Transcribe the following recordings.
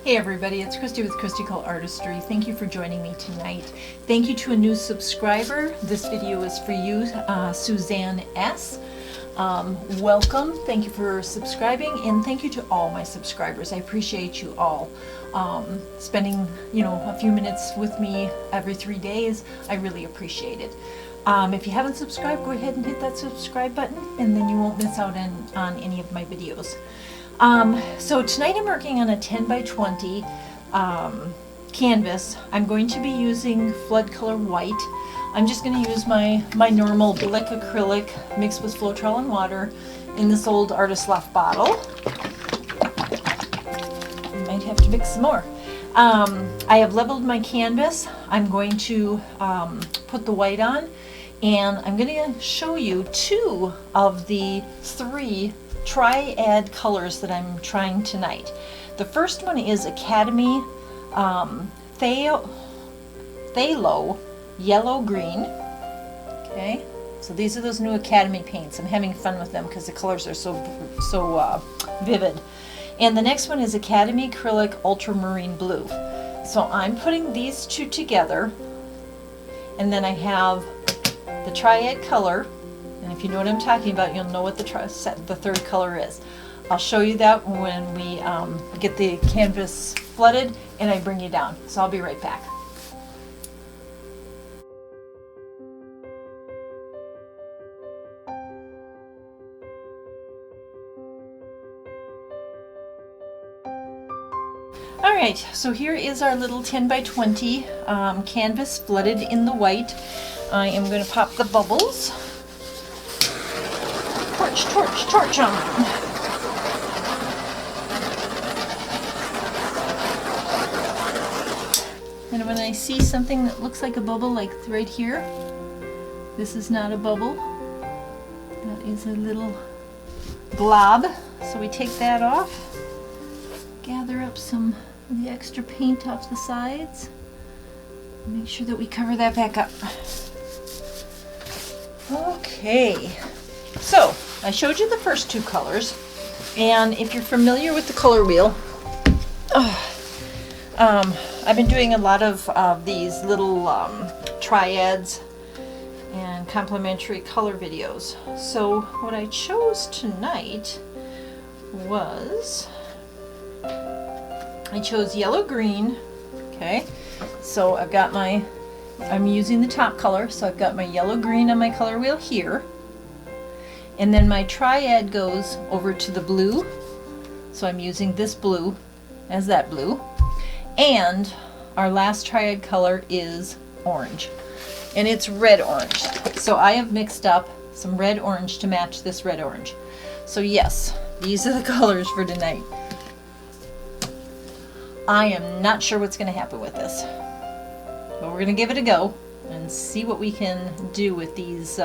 Hey everybody, it's Christy with ColeArtistry. Thank you for joining me tonight. Thank you to a new subscriber. This video is for you, Suzanne S. Welcome. Thank you for subscribing, and thank you to all my subscribers. I appreciate you all spending, a few minutes with me every 3 days. I really appreciate it. If you haven't subscribed, go ahead and hit that subscribe button, and then you won't miss out on any of my videos. So tonight I'm working on a 10 by 20 canvas. I'm going to be using flood color white. I'm just going to use my normal Blickrylic mixed with Floetrol and water in this old Artist Loft bottle. I might have to mix some more. I have leveled my canvas. I'm going to put the white on, and I'm going to show you 2 of the 3 Triad colors that I'm trying tonight. The first one is Academy Thalo Yellow Green. Okay, so these are those new Academy paints. I'm having fun with them because the colors are so vivid. And the next one is Academy Acrylic Ultramarine Blue. So I'm putting these 2 together, and then I have the Triad color. And if you know what I'm talking about, you'll know what the third color is. I'll show you that when we get the canvas flooded and I bring you down. So I'll be right back. Alright, so here is our little 10 by 20 canvas flooded in the white. I am going to pop the bubbles. Torch on. And when I see something that looks like a bubble, like right here, this is not a bubble. That is a little blob. So we take that off, gather up some of the extra paint off the sides, make sure that we cover that back up. Okay. So, I showed you the first 2 colors, and if you're familiar with the color wheel, I've been doing a lot of these little triads and complementary color videos. So what I chose tonight was, I chose yellow green. Okay, so I've got I'm using the top color, so I've got my yellow green on my color wheel here. And then my Triad goes over to the blue, so I'm using this blue as that blue. And our last Triad color is orange, and it's red orange. So I have mixed up some red orange to match this red orange. So yes, these are the colors for tonight. I am not sure what's going to happen with this, but we're going to give it a go and see what we can do with these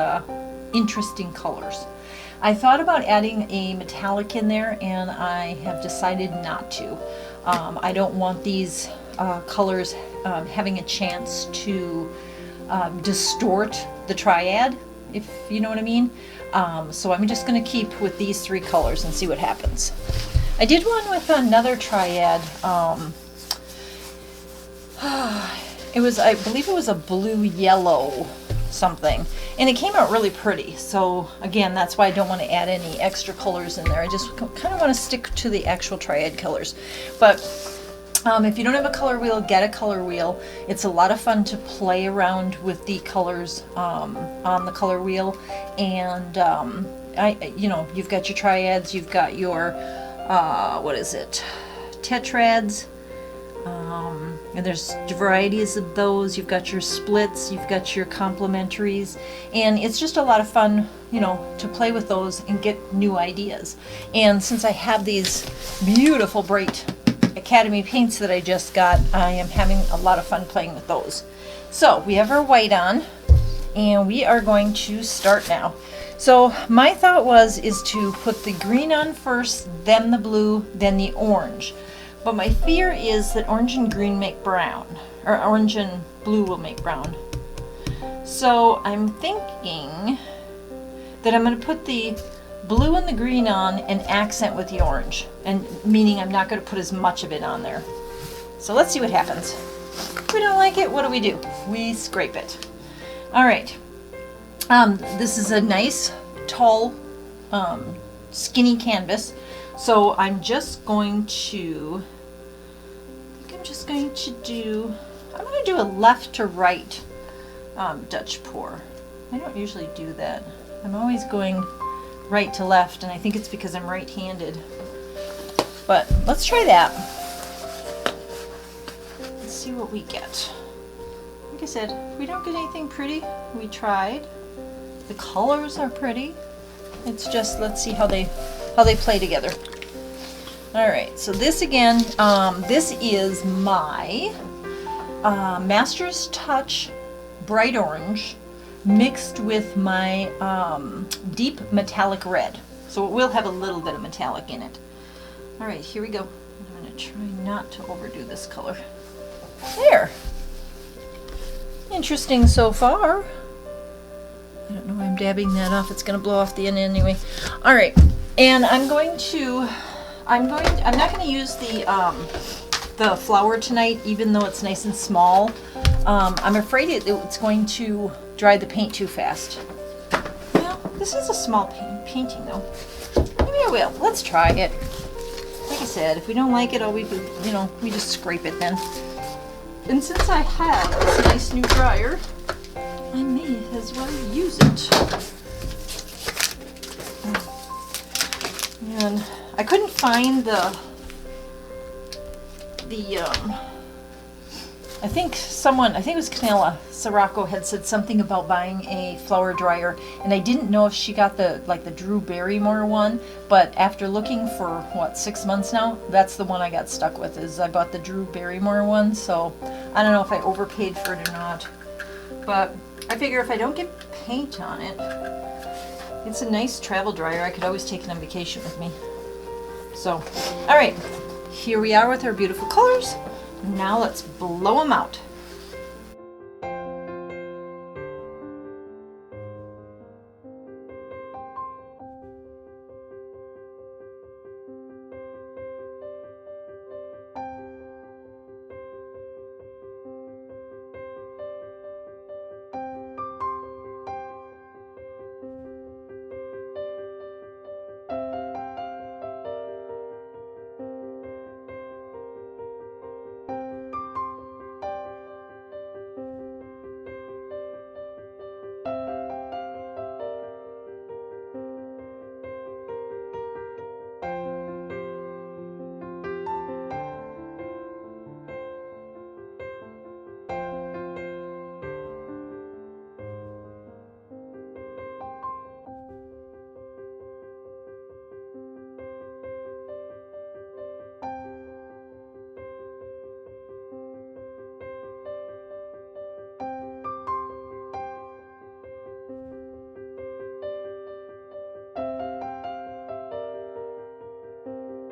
interesting colors. I thought about adding a metallic in there, and I have decided not to. I don't want these colors having a chance to distort the Triad, if you know what I mean. So I'm just going to keep with these 3 colors and see what happens. I did one with another Triad. I believe it was a blue-yellow something, and it came out really pretty. So again, that's why I don't want to add any extra colors in there. I just kind of want to stick to the actual Triad colors. But if you don't have a color wheel, get a color wheel. It's a lot of fun to play around with the colors on the color wheel. And you've got your Triads, you've got your tetrads. And there's varieties of those. You've got your splits, you've got your complementaries, and it's just a lot of fun, to play with those and get new ideas. And since I have these beautiful bright Academy paints that I just got, I am having a lot of fun playing with those. So we have our white on, and we are going to start now. So my thought is to put the green on first, then the blue, then the orange. But my fear is that orange and green make brown, or orange and blue will make brown. So I'm thinking that I'm going to put the blue and the green on and accent with the orange, and meaning I'm not going to put as much of it on there. So let's see what happens. If we don't like it, what do? We scrape it. All right. This is a nice, tall, skinny canvas. So I'm going to do a left to right Dutch pour. I don't usually do that. I'm always going right to left, and I think it's because I'm right-handed. But let's try that. Let's see what we get. Like I said, if we don't get anything pretty, we tried. The colors are pretty. It's just, let's see how they play together. All right, so this again, this is my Master's Touch Bright Orange mixed with my deep metallic red. So it will have a little bit of metallic in it. All right, here we go. I'm gonna try not to overdo this color. There. Interesting so far. I don't know why I'm dabbing that off. It's gonna blow off the end anyway. All right, and I'm not gonna use the flower tonight, even though it's nice and small. I'm afraid it's going to dry the paint too fast. Well, this is a small painting though. Maybe I will. Let's try it. Like I said, if we don't like it, we just scrape it then. And since I have this nice new dryer, I may as well use it. And I couldn't find I think it was Canela Sirocco had said something about buying a flower dryer, and I didn't know if she got the Drew Barrymore one, but after looking for 6 months now, that's the one I got stuck with. Is I bought the Drew Barrymore one, so I don't know if I overpaid for it or not, but I figure if I don't get paint on it, it's a nice travel dryer. I could always take it on vacation with me. So, all right, here we are with our beautiful colors. Now let's blow them out.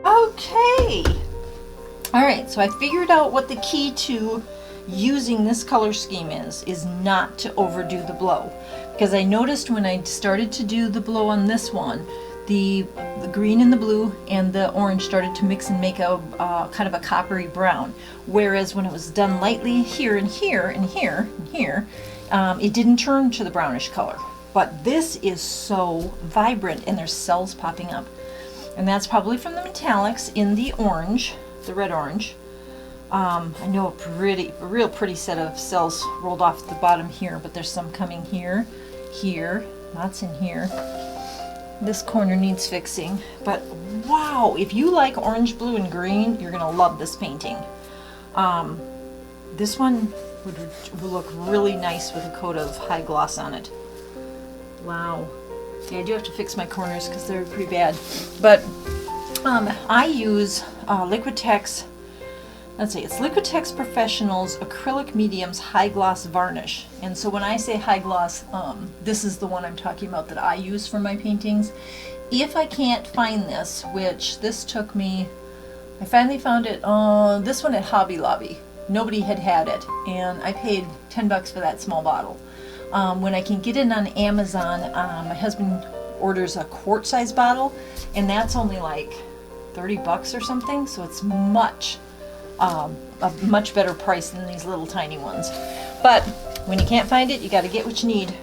Okay. All right, so I figured out what the key to using this color scheme is not to overdo the blow. Because I noticed when I started to do the blow on this one, the green and the blue and the orange started to mix and make a kind of a coppery brown. Whereas when it was done lightly here and here and here and here, it didn't turn to the brownish color. But this is so vibrant and there's cells popping up. And that's probably from the metallics in the orange, the red orange. I know a real pretty set of cells rolled off the bottom here, but there's some coming here, here, lots in here. This corner needs fixing, but wow, if you like orange, blue, and green, you're gonna love this painting. This one would look really nice with a coat of high gloss on it. Wow. Yeah, I do have to fix my corners because they're pretty bad. But I use Liquitex, let's see, it's Liquitex Professional's Acrylic Mediums High Gloss Varnish. And so when I say high gloss, this is the one I'm talking about that I use for my paintings. If I can't find this, which this took me, I finally found it, this one at Hobby Lobby. Nobody had it, and I paid 10 bucks for that small bottle. When I can get it on Amazon, my husband orders a quart-size bottle, and that's only like 30 bucks or something, so it's much a much better price than these little tiny ones. But when you can't find it, you got to get what you need.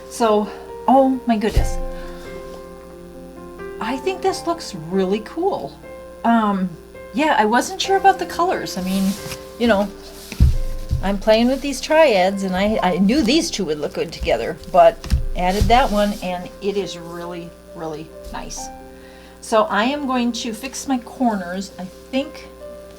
So, oh my goodness, I think this looks really cool. Yeah, I wasn't sure about the colors. I mean, you know, I'm playing with these triads, and I knew these two would look good together, but added that one, and it is really, really nice. So I am going to fix my corners. I think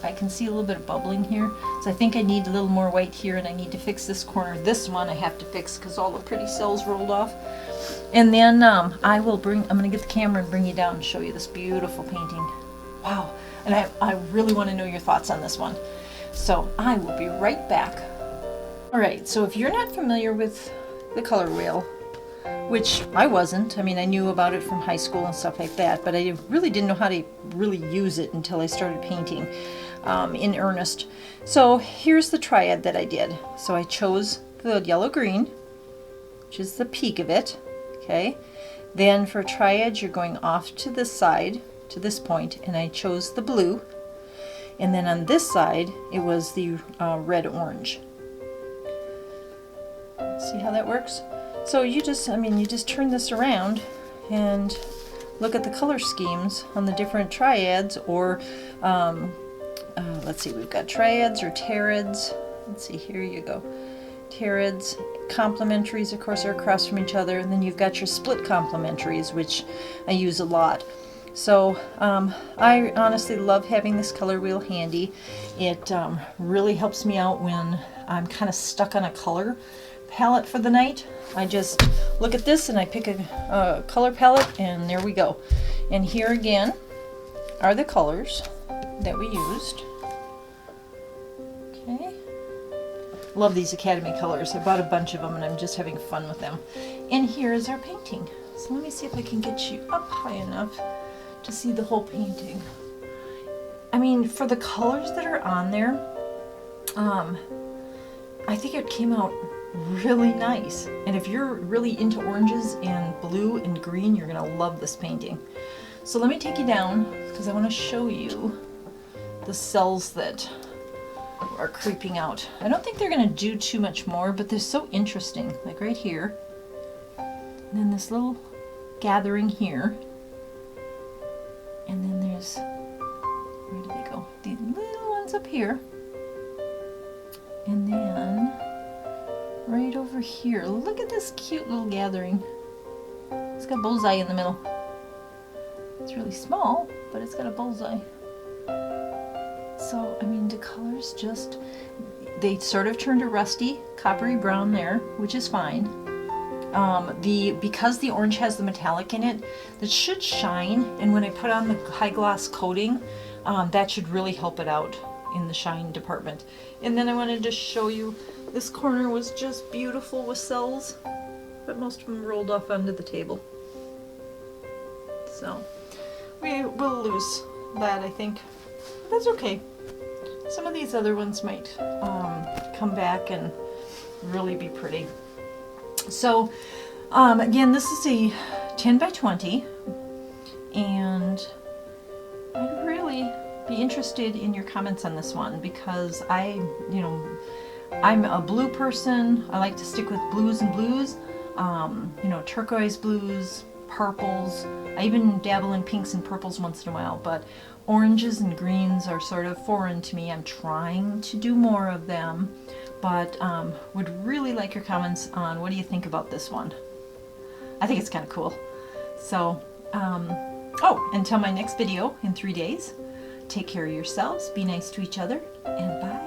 I can see a little bit of bubbling here, so I think I need a little more white here, and I need to fix this corner. This one I have to fix because all the pretty cells rolled off. And then I'm gonna get the camera and bring you down and show you this beautiful painting. Wow, and I really want to know your thoughts on this one. So I will be right back. All right, so if you're not familiar with the color wheel, which I wasn't, I mean, I knew about it from high school and stuff like that, but I really didn't know how to really use it until I started painting in earnest. So here's the triad that I did. So I chose the yellow-green, which is the peak of it, okay? Then for triads, you're going off to this side, to this point, and I chose the blue. And then on this side, it was the red-orange. See how that works? So you just, I mean, you just turn this around and look at the color schemes on the different triads, or let's see, we've got triads or terids. Let's see, here you go. Terids, complementaries, of course, are across from each other, and then you've got your split complementaries, which I use a lot. So I honestly love having this color wheel handy. It really helps me out when I'm kind of stuck on a color palette for the night. I just look at this and I pick a color palette, and there we go. And here again are the colors that we used. Okay. Love these Academy colors. I bought a bunch of them and I'm just having fun with them. And here is our painting. So let me see if I can get you up high enough to see the whole painting. I mean, for the colors that are on there, I think it came out really nice. And if you're really into oranges and blue and green, you're gonna love this painting. So let me take you down because I want to show you the cells that are creeping out. I don't think they're gonna do too much more, but they're so interesting. Like right here, and then this little gathering here, and then there's, where do they go? The little ones up here, and then right over here. Look at this cute little gathering. It's got a bullseye in the middle. It's really small, but it's got a bullseye. So, I mean, the colors just, they sort of turned a rusty, coppery brown there, which is fine. Because the orange has the metallic in it, that should shine, and when I put on the high gloss coating, that should really help it out in the shine department. And then I wanted to show you, this corner was just beautiful with cells, but most of them rolled off onto the table. So we will lose that, I think. But that's okay. Some of these other ones might come back and really be pretty. So again, this is a 10 by 20, and I'd really be interested in your comments on this one, because I'm a blue person. I like to stick with blues and blues, turquoise blues, purples. I even dabble in pinks and purples once in a while, but oranges and greens are sort of foreign to me. I'm trying to do more of them, but would really like your comments on what do you think about this one. I think it's kind of cool. So, until my next video in 3 days, take care of yourselves, be nice to each other, and bye.